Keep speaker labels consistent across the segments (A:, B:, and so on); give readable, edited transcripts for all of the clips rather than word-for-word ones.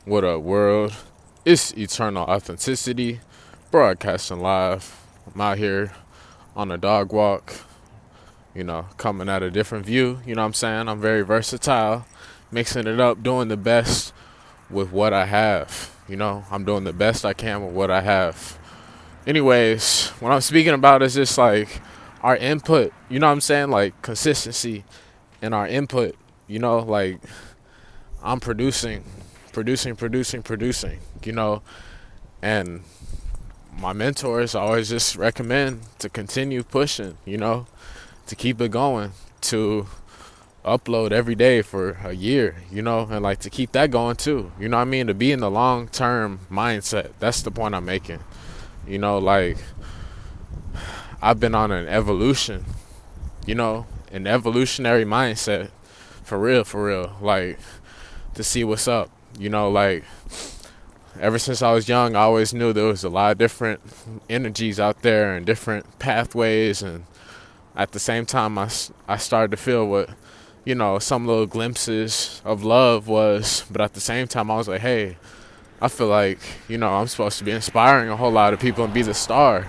A: What up, world? It's Eternal Authenticity, broadcasting live. I'm out here on a dog walk, coming at a different view. You know what I'm saying? I'm very versatile, mixing it up, doing the best with what I have. I'm doing the best I can with what I have. Anyways, what I'm speaking about is just like our input, you know what I'm saying? Like consistency in our input, like I'm producing, and my mentors always just recommend to continue pushing, to keep it going, to upload every day for a year, and like to keep that going too. You know what I mean? To be in the long term mindset. That's the point I'm making. Like I've been on an evolution, an evolutionary mindset for real. Like to see what's up. Like ever since I was young, I always knew there was a lot of different energies out there and different pathways. And at the same time, I started to feel what, some little glimpses of love was. But at the same time, I was like, hey, I feel like, I'm supposed to be inspiring a whole lot of people and be the star.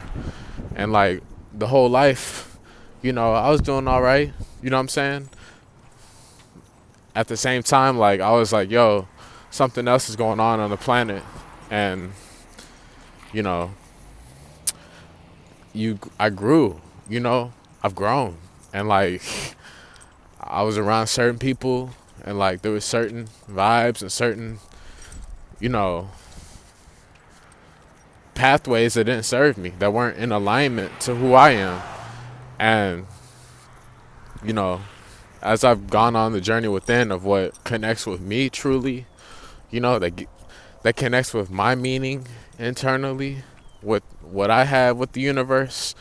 A: And like the whole life, I was doing all right. You know what I'm saying? At the same time, like I was like, yo, something else is going on the planet. And you know I grew, I've grown. And like I was around certain people, and like there was certain vibes and certain, you know pathways that didn't serve me, that weren't in alignment to who I am. And you know as I've gone on the journey within of what connects with me truly, that connects with my meaning internally, with what I have with the universe,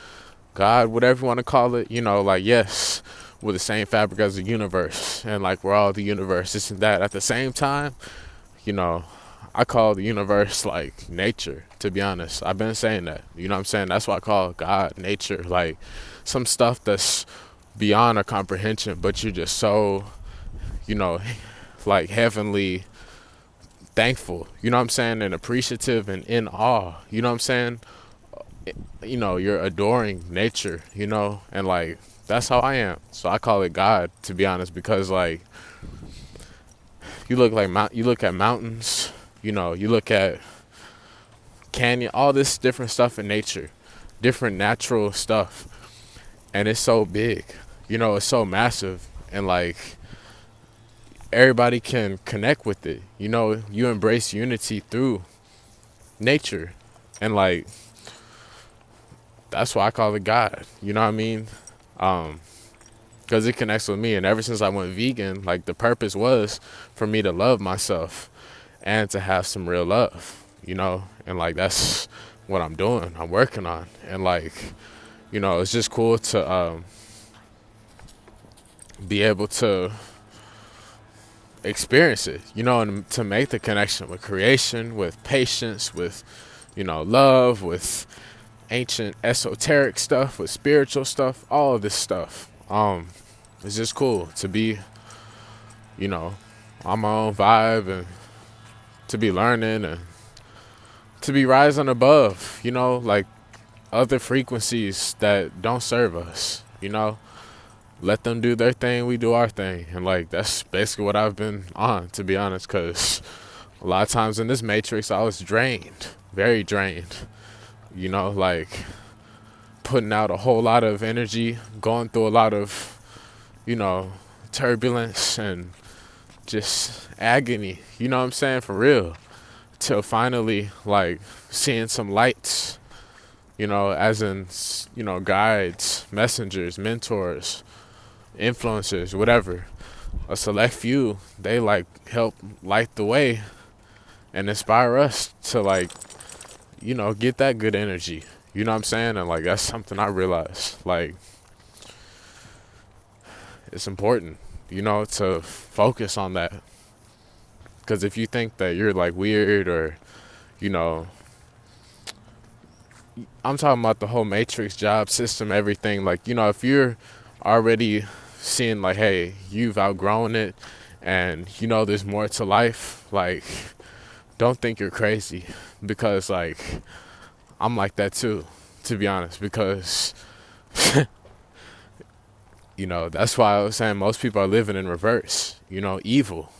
A: God, whatever you want to call it, like, yes, we're the same fabric as the universe, and like we're all the universe, this and that. At the same time, you know, I call the universe like nature, to be honest. I've been saying that. You know what I'm saying? That's why I call God nature. Like some stuff that's beyond our comprehension, but you're just so, you know, like heavenly thankful, you know what I'm saying, and appreciative and in awe, you know what I'm saying? You're adoring nature, and like that's how I am. So I call it God, to be honest, because like you look at mountains, you look at canyon, all this different stuff in nature, different natural stuff, and it's so big, it's so massive, and like everybody can connect with it. You embrace unity through nature, and like that's why I call it God. You know what I mean? Because it connects with me. And ever since I went vegan, like the purpose was for me to love myself and to have some real love, and like that's what I'm doing. I'm working on, and like, it's just cool to be able to experience it, and to make the connection with creation, with patience, with, love, with ancient esoteric stuff, with spiritual stuff, all of this stuff. It's just cool to be, on my own vibe, and to be learning, and to be rising above, like other frequencies that don't serve us, let them do their thing, we do our thing. And like that's basically what I've been on, to be honest, because a lot of times in this matrix I was drained, very drained, like putting out a whole lot of energy, going through a lot of, turbulence and just agony, you know what I'm saying, for real, till finally like seeing some lights, as in, guides, messengers, mentors, influencers, whatever, a select few, they like help light the way and inspire us to like, get that good energy. You know what I'm saying? And like that's something I realized. Like it's important, to focus on that. Because if you think that you're like weird or, I'm talking about the whole matrix, job system, everything. Like, if you're already seeing like, hey, you've outgrown it and there's more to life, like don't think you're crazy, because like I'm like that too, to be honest, because that's why I was saying most people are living in reverse, evil,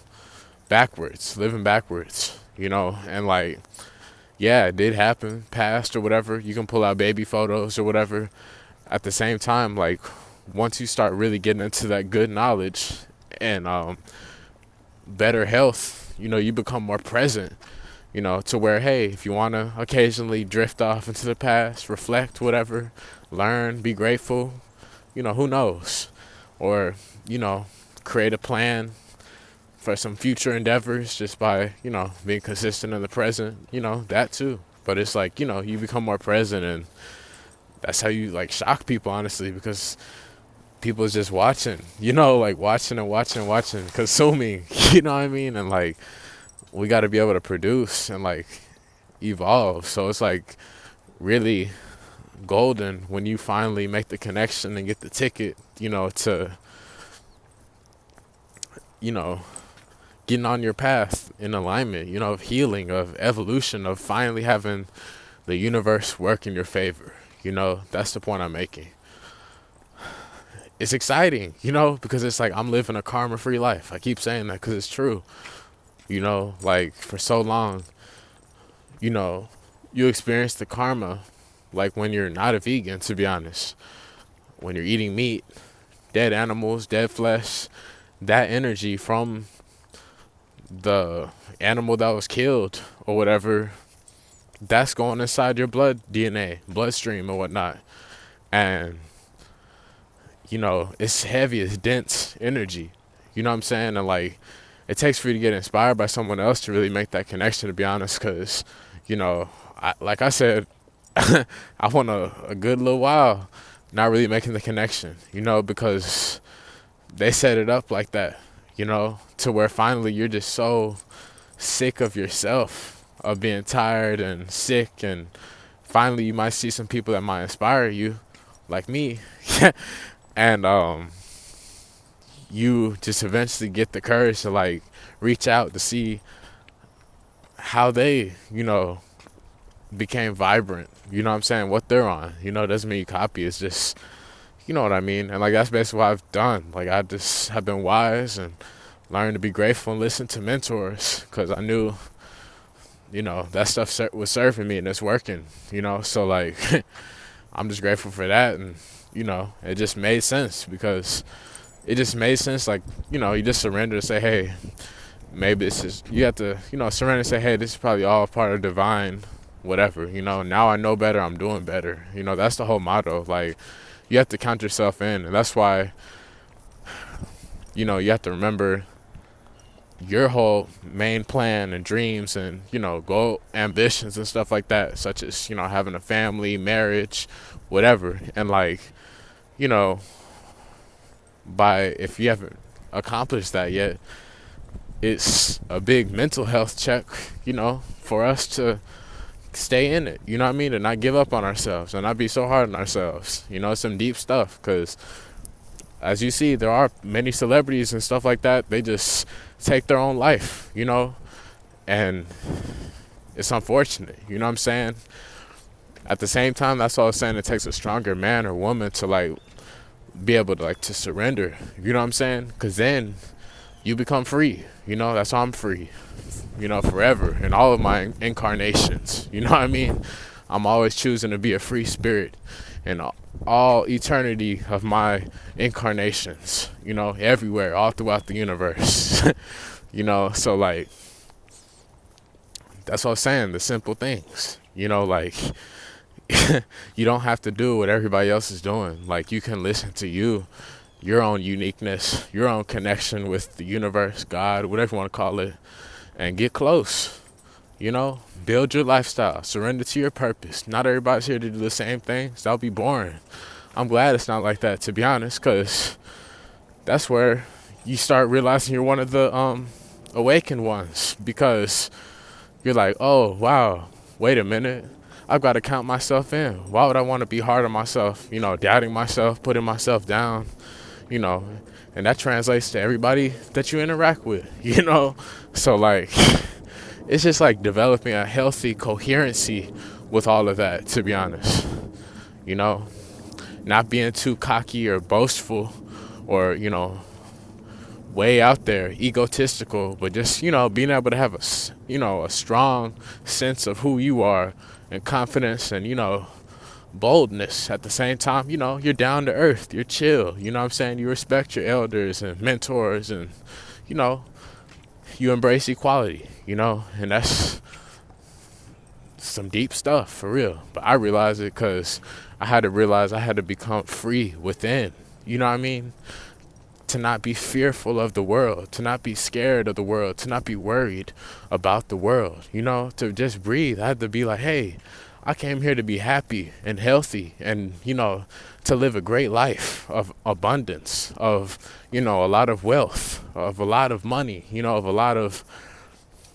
A: backwards, living backwards, and like, yeah, it did happen, past or whatever. You can pull out baby photos or whatever. At the same time, like, once you start really getting into that good knowledge and better health, you become more present, to where, hey, if you want to occasionally drift off into the past, reflect, whatever, learn, be grateful, who knows? Or, create a plan for some future endeavors just by, being consistent in the present, that too. But it's like, you become more present, and that's how you like shock people, honestly, because people is just watching, like watching and watching and watching, consuming, you know what I mean? And like, we got to be able to produce and like evolve. So it's like really golden when you finally make the connection and get the ticket, to, you know, getting on your path in alignment, of healing, of evolution, of finally having the universe work in your favor. That's the point I'm making. It's exciting, because it's like I'm living a karma-free life. I keep saying that because it's true. Like for so long, you experience the karma, like when you're not a vegan, to be honest. When you're eating meat, dead animals, dead flesh, that energy from the animal that was killed or whatever, that's going inside your blood DNA, bloodstream or whatnot. And, it's heavy, it's dense energy. You know what I'm saying? And like, it takes for you to get inspired by someone else to really make that connection, to be honest, because, like I said, I went a good little while not really making the connection, because they set it up like that, to where finally you're just so sick of yourself, of being tired and sick, and finally you might see some people that might inspire you, like me, and you just eventually get the courage to like reach out to see how they, became vibrant, what I'm saying, what they're on, doesn't mean you copy, it's just, you know what I mean? And like, that's basically what I've done. Like, I just have been wise and learned to be grateful and listen to mentors, because I knew, that stuff was serving me and it's working, so like, I'm just grateful for that. And, it just made sense, because it just made sense. Like, you just surrender to say, hey, maybe this is, you have to, surrender and say, hey, this is probably all part of divine whatever, now I know better, I'm doing better. That's the whole motto. Like, you have to count yourself in, and that's why, you have to remember your whole main plan and dreams and, goal, ambitions and stuff like that, such as, having a family, marriage, whatever. And like, if you haven't accomplished that yet, it's a big mental health check, for us to stay in it, you know what I mean, and not give up on ourselves and not be so hard on ourselves. It's some deep stuff, because as you see, there are many celebrities and stuff like that, they just take their own life, and it's unfortunate, you know what I'm saying? At the same time, that's all I was saying, it takes a stronger man or woman to like be able to like to surrender, you know what I'm saying? Because then you become free, that's how I'm free, forever, in all of my incarnations, you know what I mean? I'm always choosing to be a free spirit in all eternity of my incarnations, everywhere, all throughout the universe, so like, that's what I'm saying, the simple things, like, you don't have to do what everybody else is doing. Like, you can listen to your own uniqueness, your own connection with the universe, God, whatever you want to call it, and get close, build your lifestyle, surrender to your purpose. Not everybody's here to do the same things. That'll be boring. I'm glad it's not like that, to be honest, because that's where you start realizing you're one of the awakened ones, because you're like, oh, wow, wait a minute, I've got to count myself in. Why would I want to be hard on myself, doubting myself, putting myself down, and that translates to everybody that you interact with, so like, it's just like developing a healthy coherency with all of that, to be honest. You know, not being too cocky or boastful or, way out there, egotistical, but just, being able to have a strong sense of who you are and confidence and, boldness at the same time. You're down to earth, you're chill, you know what I'm saying? You respect your elders and mentors and, you know, you embrace equality, and that's some deep stuff for real. But I realized it because I had to realize I had to become free within, you know what I mean? To not be fearful of the world, to not be scared of the world, to not be worried about the world, to just breathe. I had to be like, hey, I came here to be happy and healthy and, to live a great life of abundance, of, a lot of wealth, of a lot of money, of a lot of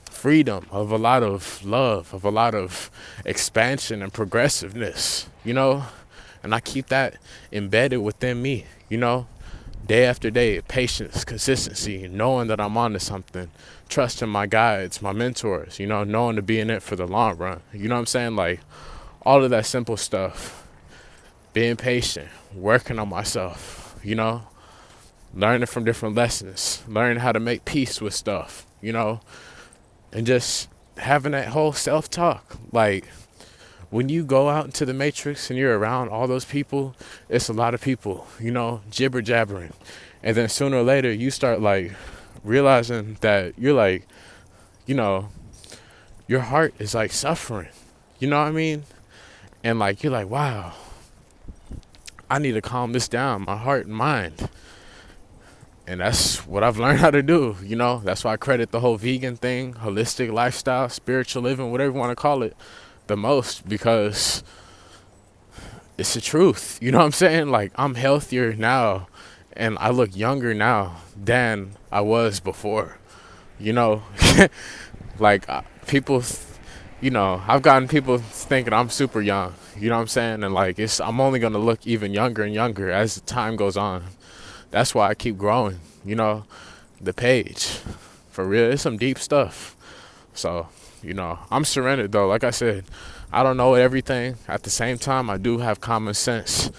A: freedom, of a lot of love, of a lot of expansion and progressiveness, and I keep that embedded within me, day after day, patience, consistency, knowing that I'm onto something, trusting my guides, my mentors, knowing to be in it for the long run. You know what I'm saying? Like all of that simple stuff, being patient, working on myself, learning from different lessons, learning how to make peace with stuff, and just having that whole self-talk. Like when you go out into the matrix and you're around all those people, it's a lot of people, jibber jabbering. And then sooner or later you start like realizing that you're like, your heart is like suffering. You know what I mean? And like, you're like, wow, I need to calm this down, my heart and mind. And that's what I've learned how to do, That's why I credit the whole vegan thing, holistic lifestyle, spiritual living, whatever you want to call it, the most, because it's the truth. You know what I'm saying? Like I'm healthier now and I look younger now than I was before, like people, I've gotten people thinking I'm super young, you know what I'm saying? And like, I'm only going to look even younger and younger as the time goes on. That's why I keep growing, the page for real. It's some deep stuff. So, I'm surrendered though. Like I said, I don't know everything. At the same time, I do have common sense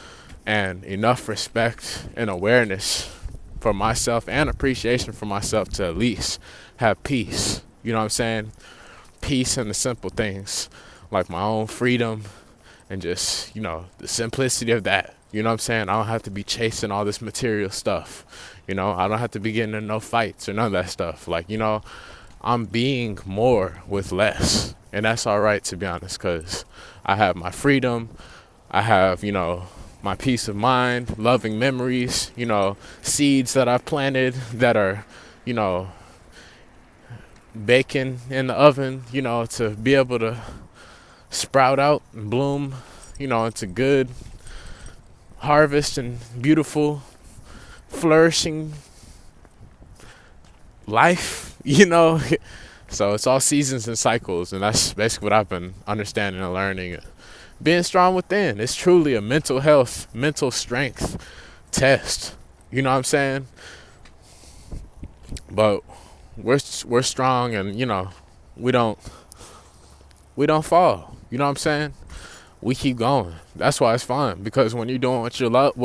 A: and enough respect and awareness for myself and appreciation for myself to at least have peace. You know what I'm saying? Peace in the simple things, like my own freedom and just, the simplicity of that. You know what I'm saying? I don't have to be chasing all this material stuff. I don't have to be getting in no fights or none of that stuff. Like, I'm being more with less. And that's all right, to be honest, because I have my freedom. I have, my peace of mind, loving memories, seeds that I've planted that are, baking in the oven, to be able to sprout out and bloom, into good harvest and beautiful, flourishing life, So it's all seasons and cycles, and that's basically what I've been understanding and learning. Being strong within, it's truly a mental health, mental strength test. You know what I'm saying? But we're strong, and we don't fall. You know what I'm saying? We keep going. That's why it's fun, because when you're doing what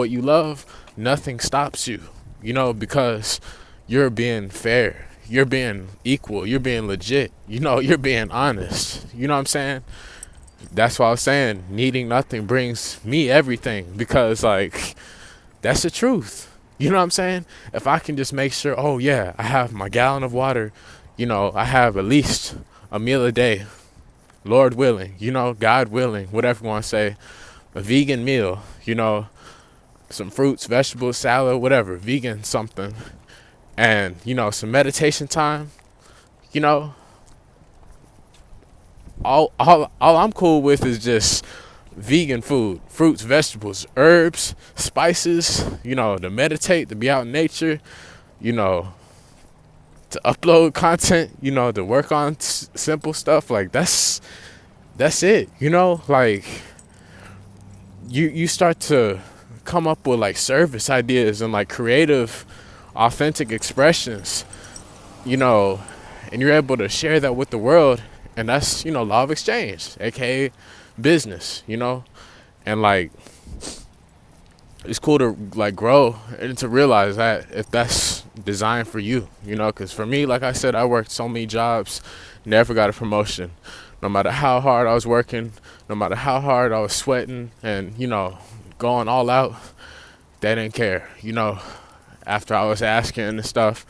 A: you love, nothing stops you. Because you're being fair. You're being equal. You're being legit. You're being honest. You know what I'm saying? That's why I was saying needing nothing brings me everything, because like that's the truth. You know what I'm saying? If I can just make sure, oh yeah, I have my gallon of water, I have at least a meal a day, Lord willing, God willing, whatever you want to say, a vegan meal, some fruits, vegetables, salad, whatever, vegan something. And, some meditation time, all I'm cool with is just vegan food, fruits, vegetables, herbs, spices, to meditate, to be out in nature, to upload content, to work on simple stuff. Like that's it, like you start to come up with like service ideas and like creative, authentic expressions, and you're able to share that with the world. And that's, law of exchange, aka business, and like it's cool to like grow and to realize that if that's designed for you, because for me, like I said, I worked so many jobs, never got a promotion. No matter how hard I was working, no matter how hard I was sweating and, going all out, they didn't care. After I was asking and stuff,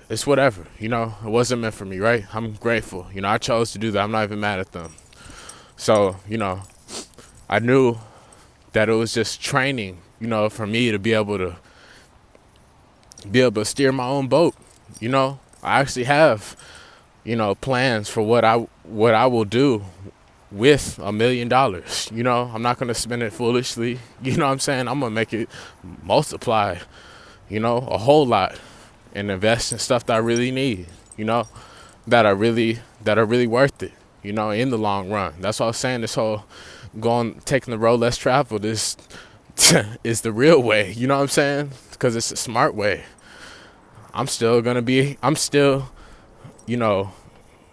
A: it's whatever, it wasn't meant for me, right? I'm grateful. I chose to do that. I'm not even mad at them. So, I knew that it was just training, for me to be able to steer my own boat. I actually have, plans for what I will do with $1 million. I'm not gonna spend it foolishly. You know what I'm saying? I'm gonna make it multiply, a whole lot, and invest in stuff that I really need, that are really worth it, in the long run. That's what I was saying. This whole taking the road less traveled is is the real way. You know what I'm saying? Because it's a smart way. I'm still,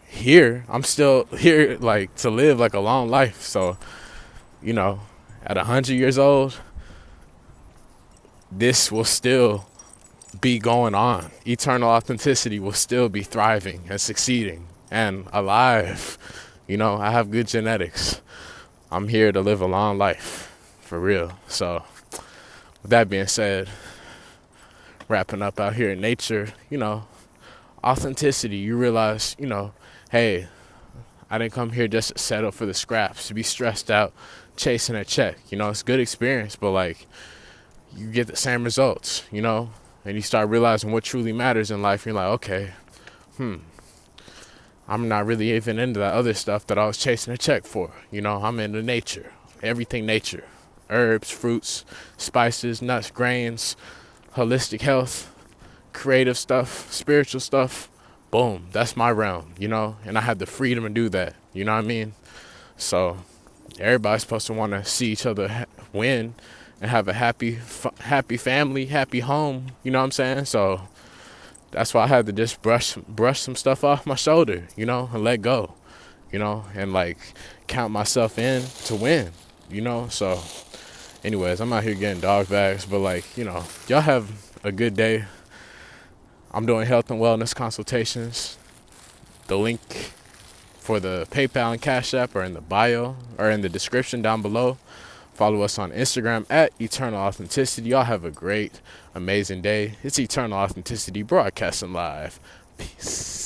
A: here. I'm still here, like, to live like a long life. So, at 100 years old, this will still be going on. Eternal authenticity will still be thriving and succeeding and alive. I have good genetics. I'm here to live a long life, for real. So, with that being said, wrapping up out here in nature, authenticity, you realize, hey, I didn't come here just to settle for the scraps, to be stressed out, chasing a check. It's a good experience, but like, you get the same results, and you start realizing what truly matters in life. You're like, okay, I'm not really even into that other stuff that I was chasing a check for. I'm into nature, everything nature, herbs, fruits, spices, nuts, grains, holistic health, creative stuff, spiritual stuff. Boom, that's my realm, and I have the freedom to do that. You know what I mean? So everybody's supposed to want to see each other win and have a happy family, happy home. You know what I'm saying? So that's why I had to just brush some stuff off my shoulder, and let go, and like count myself in to win, So anyways, I'm out here getting dog bags, but like, y'all have a good day. I'm doing health and wellness consultations. The link for the PayPal and Cash App are in the bio or in the description down below. Follow us on Instagram at Eternal Authenticity. Y'all have a great, amazing day. It's Eternal Authenticity broadcasting live. Peace.